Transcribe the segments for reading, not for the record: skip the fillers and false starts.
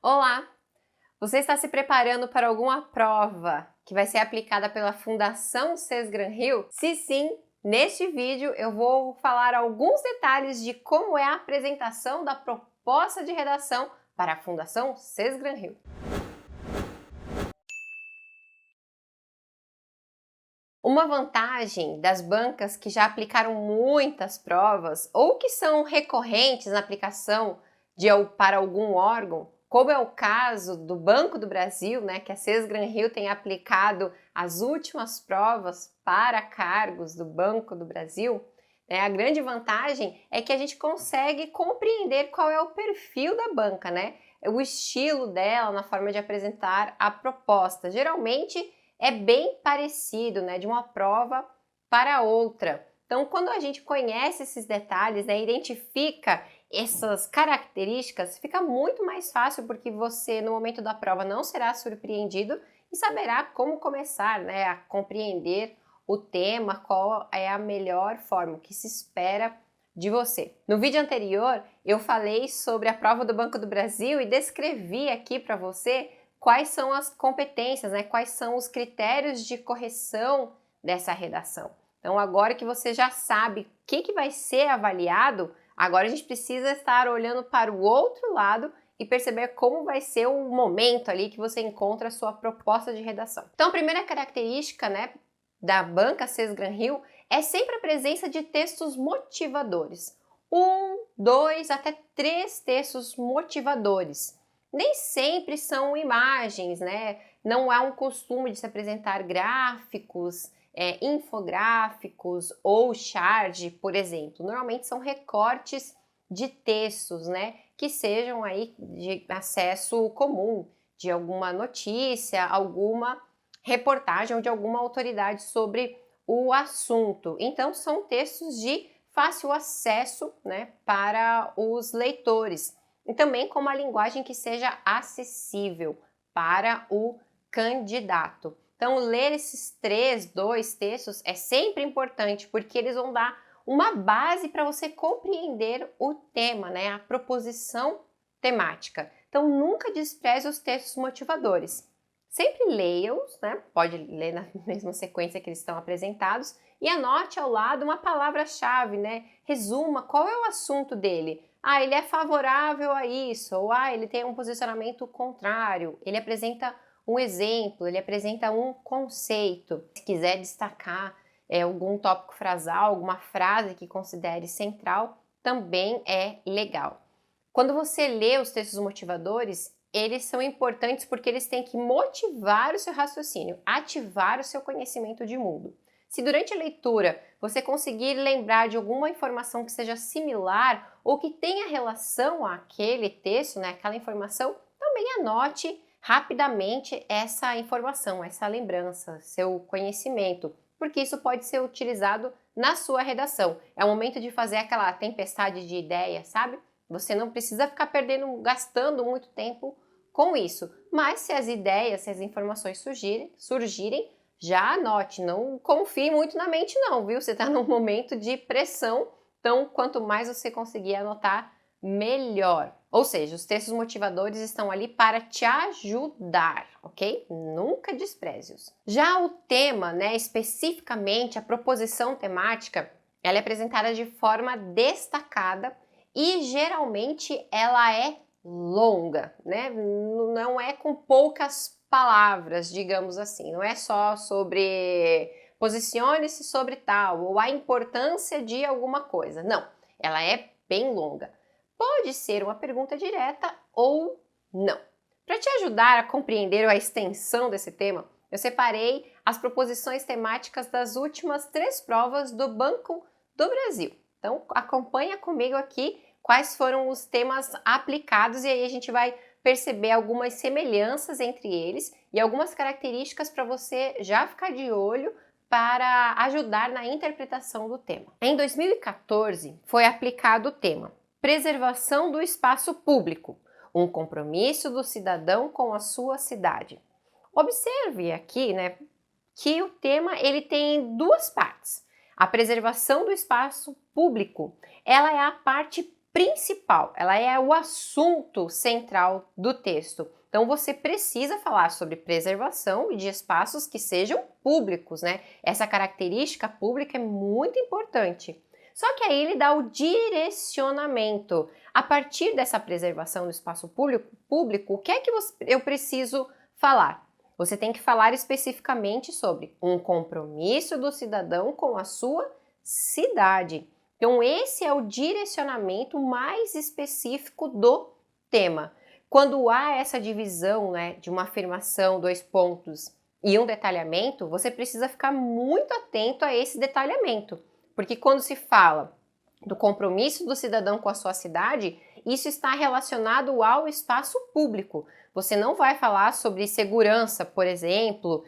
Olá! Você está se preparando para alguma prova que vai ser aplicada pela Fundação Sesgran-Rio? Se sim, neste vídeo eu vou falar alguns detalhes de como é a apresentação da proposta de redação para a Fundação Sesgran-Rio. Uma vantagem das bancas que já aplicaram muitas provas ou que são recorrentes na aplicação para algum órgão, como é o caso do Banco do Brasil, né, que a Sesgran-Rio tem aplicado as últimas provas para cargos do Banco do Brasil, né, a grande vantagem é que a gente consegue compreender qual é o perfil da banca, né, o estilo dela na forma de apresentar a proposta. Geralmente é bem parecido, né, de uma prova para outra. Então, quando a gente conhece esses detalhes, né, identifica essas características, fica muito mais fácil porque você, no momento da prova, não será surpreendido e saberá como começar, né, a compreender o tema, qual é a melhor forma, o que se espera de você. No vídeo anterior, eu falei sobre a prova do Banco do Brasil e descrevi aqui para você quais são as competências, né? Quais são os critérios de correção dessa redação. Então, agora que você já sabe o que vai ser avaliado, agora a gente precisa estar olhando para o outro lado e perceber como vai ser o momento ali que você encontra a sua proposta de redação. Então, a primeira característica, né, da banca Sesgran-Rio é sempre a presença de textos motivadores. 1, 2, até 3 textos motivadores. Nem sempre são imagens, né? Não há um costume de se apresentar gráficos, infográficos ou chart, por exemplo. Normalmente são recortes de textos, né? Que sejam aí de acesso comum, de alguma notícia, alguma reportagem ou de alguma autoridade sobre o assunto. Então, são textos de fácil acesso, né, para os leitores. E também com uma linguagem que seja acessível para o candidato. Então, ler esses 2 textos é sempre importante, porque eles vão dar uma base para você compreender o tema, né? A proposição temática. Então, nunca despreze os textos motivadores. Sempre leia-os, né? Pode ler na mesma sequência que eles estão apresentados e anote ao lado uma palavra-chave, né? Resuma qual é o assunto dele. Ah, ele é favorável a isso, ou ele tem um posicionamento contrário, ele apresenta um exemplo, ele apresenta um conceito. Se quiser destacar algum tópico frasal, alguma frase que considere central, também é legal. Quando você lê os textos motivadores, eles são importantes porque eles têm que motivar o seu raciocínio, ativar o seu conhecimento de mundo. Se durante a leitura você conseguir lembrar de alguma informação que seja similar ou que tenha relação àquele texto, né, aquela informação, também anote rapidamente essa informação, essa lembrança, seu conhecimento, porque isso pode ser utilizado na sua redação. É o momento de fazer aquela tempestade de ideias, sabe? Você não precisa ficar gastando muito tempo com isso. Mas se as ideias, se as informações surgirem, já anote, não confie muito na mente não, viu? Você está num momento de pressão, então quanto mais você conseguir anotar, melhor. Ou seja, os textos motivadores estão ali para te ajudar, ok? Nunca despreze-os. Já o tema, né, especificamente a proposição temática, ela é apresentada de forma destacada e geralmente ela é longa, né? Não é com poucas palavras, digamos assim, não é só sobre posicione-se sobre tal ou a importância de alguma coisa, não, ela é bem longa. Pode ser uma pergunta direta ou não. Para te ajudar a compreender a extensão desse tema, eu separei as proposições temáticas das últimas 3 provas do Banco do Brasil. Então acompanha comigo aqui quais foram os temas aplicados e aí a gente vai perceber algumas semelhanças entre eles e algumas características para você já ficar de olho para ajudar na interpretação do tema. Em 2014, foi aplicado o tema Preservação do Espaço Público, um compromisso do cidadão com a sua cidade. Observe aqui, né, que o tema ele tem 2 partes. A preservação do espaço público, ela é a parte principal, ela é o assunto central do texto. Então você precisa falar sobre preservação de espaços que sejam públicos, né? Essa característica pública é muito importante. Só que aí ele dá o direcionamento. A partir dessa preservação do espaço público, o que é que eu preciso falar? Você tem que falar especificamente sobre um compromisso do cidadão com a sua cidade. Então esse é o direcionamento mais específico do tema. Quando há essa divisão, né, de uma afirmação, 2 pontos e um detalhamento, você precisa ficar muito atento a esse detalhamento. Porque quando se fala do compromisso do cidadão com a sua cidade, isso está relacionado ao espaço público. Você não vai falar sobre segurança, por exemplo,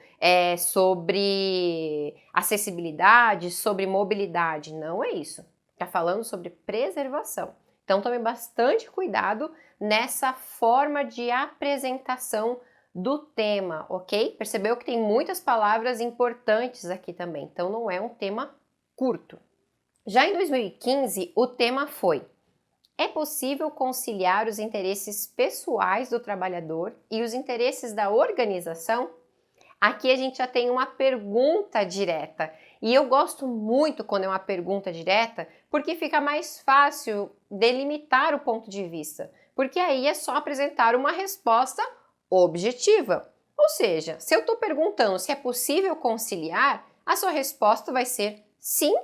sobre acessibilidade, sobre mobilidade. Não é isso. Está falando sobre preservação. Então tome bastante cuidado nessa forma de apresentação do tema, ok? Percebeu que tem muitas palavras importantes aqui também, então não é um tema curto. Já em 2015, o tema foi: é possível conciliar os interesses pessoais do trabalhador e os interesses da organização? Aqui a gente já tem uma pergunta direta. E eu gosto muito quando é uma pergunta direta, porque fica mais fácil delimitar o ponto de vista. Porque aí é só apresentar uma resposta objetiva. Ou seja, se eu estou perguntando se é possível conciliar, a sua resposta vai ser sim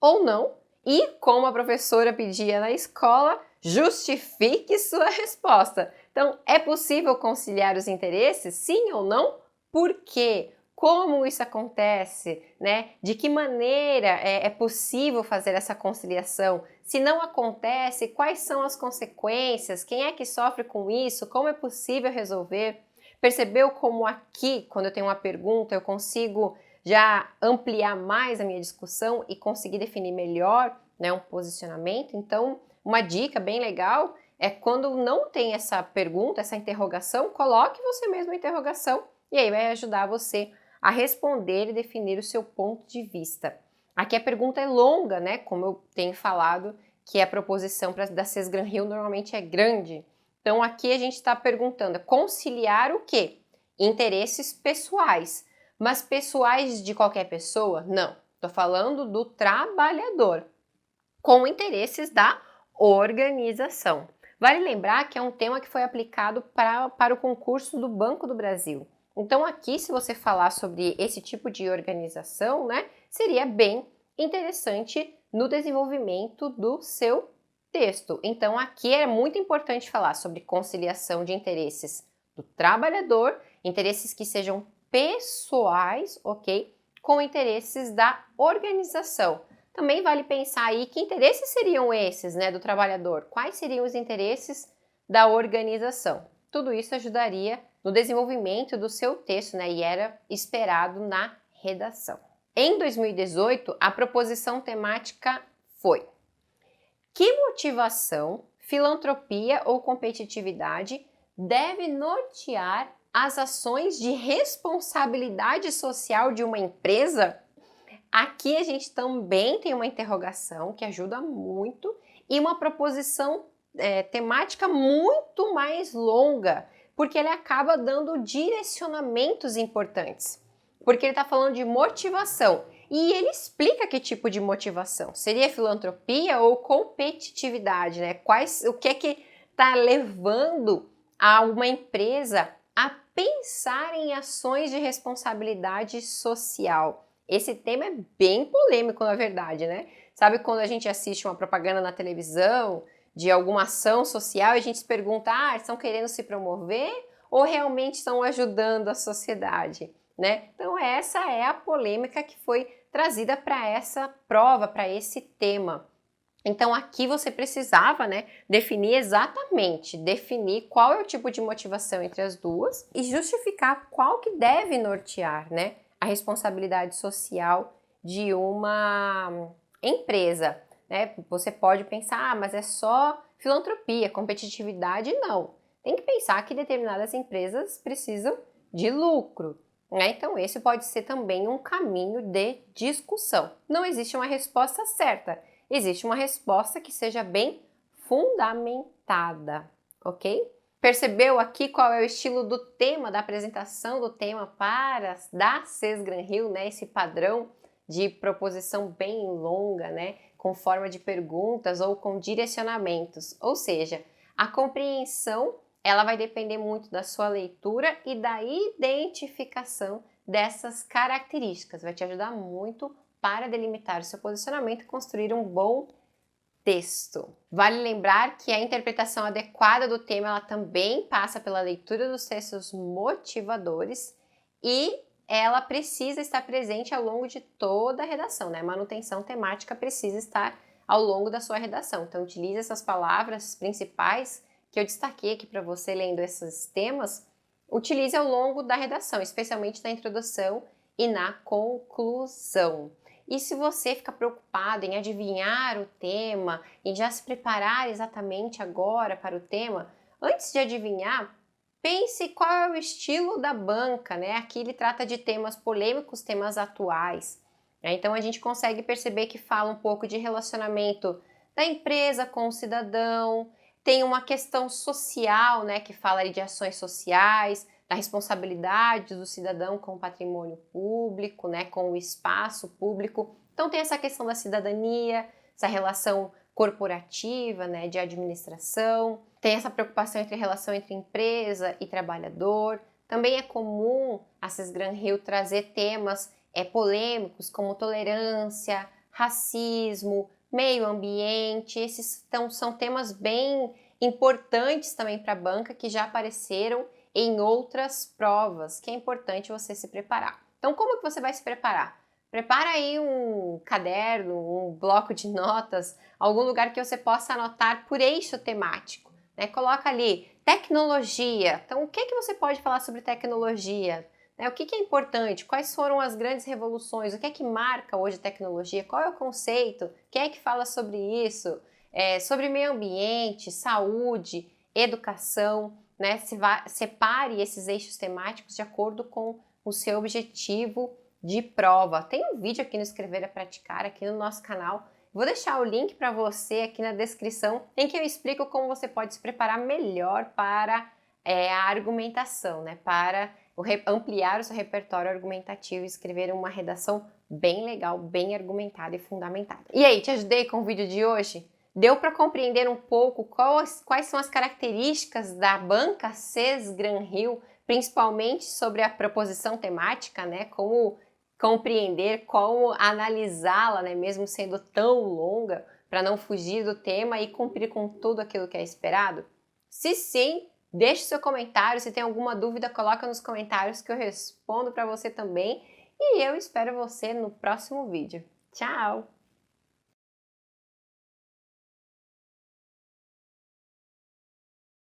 ou não. E, como a professora pedia na escola, justifique sua resposta. Então, é possível conciliar os interesses, sim ou não? Por quê? Como isso acontece, né? De que maneira é possível fazer essa conciliação? Se não acontece, quais são as consequências? Quem é que sofre com isso? Como é possível resolver? Percebeu como aqui, quando eu tenho uma pergunta, eu consigo já ampliar mais a minha discussão e conseguir definir melhor, né, um posicionamento? Então, uma dica bem legal é quando não tem essa pergunta, essa interrogação, coloque você mesmo a interrogação e aí vai ajudar você a responder e definir o seu ponto de vista. Aqui a pergunta é longa, né? Como eu tenho falado, que a proposição da Sesgran-Hill normalmente é grande. Então aqui a gente está perguntando, conciliar o quê? Interesses pessoais. Mas pessoais de qualquer pessoa? Não. Estou falando do trabalhador, com interesses da organização. Vale lembrar que é um tema que foi aplicado para o concurso do Banco do Brasil. Então aqui, se você falar sobre esse tipo de organização, né, seria bem interessante no desenvolvimento do seu texto. Então aqui é muito importante falar sobre conciliação de interesses do trabalhador, interesses que sejam pessoais, ok? Com interesses da organização. Também vale pensar aí que interesses seriam esses, né, do trabalhador? Quais seriam os interesses da organização? Tudo isso ajudaria no desenvolvimento do seu texto, né, e era esperado na redação. Em 2018, a proposição temática foi: que motivação, filantropia ou competitividade deve nortear as ações de responsabilidade social de uma empresa? Aqui a gente também tem uma interrogação que ajuda muito e uma proposição temática muito mais longa, porque ele acaba dando direcionamentos importantes. Porque ele está falando de motivação e ele explica que tipo de motivação. Seria filantropia ou competitividade, né? O que é que está levando a uma empresa a pensar em ações de responsabilidade social? Esse tema é bem polêmico, na verdade, né? Sabe quando a gente assiste uma propaganda na televisão de alguma ação social e a gente se pergunta, estão querendo se promover ou realmente estão ajudando a sociedade, né? Então essa é a polêmica que foi trazida para essa prova, para esse tema. Então aqui você precisava, né, definir qual é o tipo de motivação entre as duas e justificar qual que deve nortear, né, a responsabilidade social de uma empresa, né? Você pode pensar, mas é só filantropia, competitividade, não. Tem que pensar que determinadas empresas precisam de lucro, né? Então esse pode ser também um caminho de discussão. Não existe uma resposta certa, existe uma resposta que seja bem fundamentada, ok? Percebeu aqui qual é o estilo do tema, da apresentação do tema da Sesgran-Hill, né? Esse padrão de proposição bem longa, né? Com forma de perguntas ou com direcionamentos. Ou seja, a compreensão ela vai depender muito da sua leitura e da identificação dessas características. Vai te ajudar muito para delimitar o seu posicionamento e construir um bom texto. Vale lembrar que a interpretação adequada do tema ela também passa pela leitura dos textos motivadores e ela precisa estar presente ao longo de toda a redação, né? A manutenção temática precisa estar ao longo da sua redação. Então, utilize essas palavras principais que eu destaquei aqui para você lendo esses temas, utilize ao longo da redação, especialmente na introdução e na conclusão. E se você fica preocupado em adivinhar o tema, em já se preparar exatamente agora para o tema, antes de adivinhar, pense qual é o estilo da banca, né? Aqui ele trata de temas polêmicos, temas atuais. Então a gente consegue perceber que fala um pouco de relacionamento da empresa com o cidadão, tem uma questão social, né, que fala de ações sociais, da responsabilidade do cidadão com o patrimônio público, né, com o espaço público. Então tem essa questão da cidadania, essa relação corporativa, né, de administração, tem essa preocupação entre relação entre empresa e trabalhador. Também é comum a Sesgran-Hill trazer temas polêmicos como tolerância, racismo, meio ambiente. Esses são temas bem importantes também para a banca que já apareceram em outras provas, que é importante você se preparar. Então, como que você vai se preparar? Prepara aí um caderno, um bloco de notas, algum lugar que você possa anotar por eixo temático, né? Coloca ali tecnologia. Então, o que você pode falar sobre tecnologia? O que é importante? Quais foram as grandes revoluções? O que é que marca hoje a tecnologia? Qual é o conceito? Quem é que fala sobre isso? Sobre meio ambiente, saúde, educação, né? Separe esses eixos temáticos de acordo com o seu objetivo de prova. Tem um vídeo aqui no Escrever é Praticar, aqui no nosso canal. Vou deixar o link para você aqui na descrição, em que eu explico como você pode se preparar melhor para a argumentação, né? Para ampliar o seu repertório argumentativo e escrever uma redação bem legal, bem argumentada e fundamentada. E aí, te ajudei com o vídeo de hoje? Deu para compreender um pouco quais são as características da banca Sesgran-Hill, principalmente sobre a proposição temática, né? Como compreender, como analisá-la, né? Mesmo sendo tão longa, para não fugir do tema e cumprir com tudo aquilo que é esperado? Se sim, deixe seu comentário. Se tem alguma dúvida, coloca nos comentários que eu respondo para você também. E eu espero você no próximo vídeo. Tchau!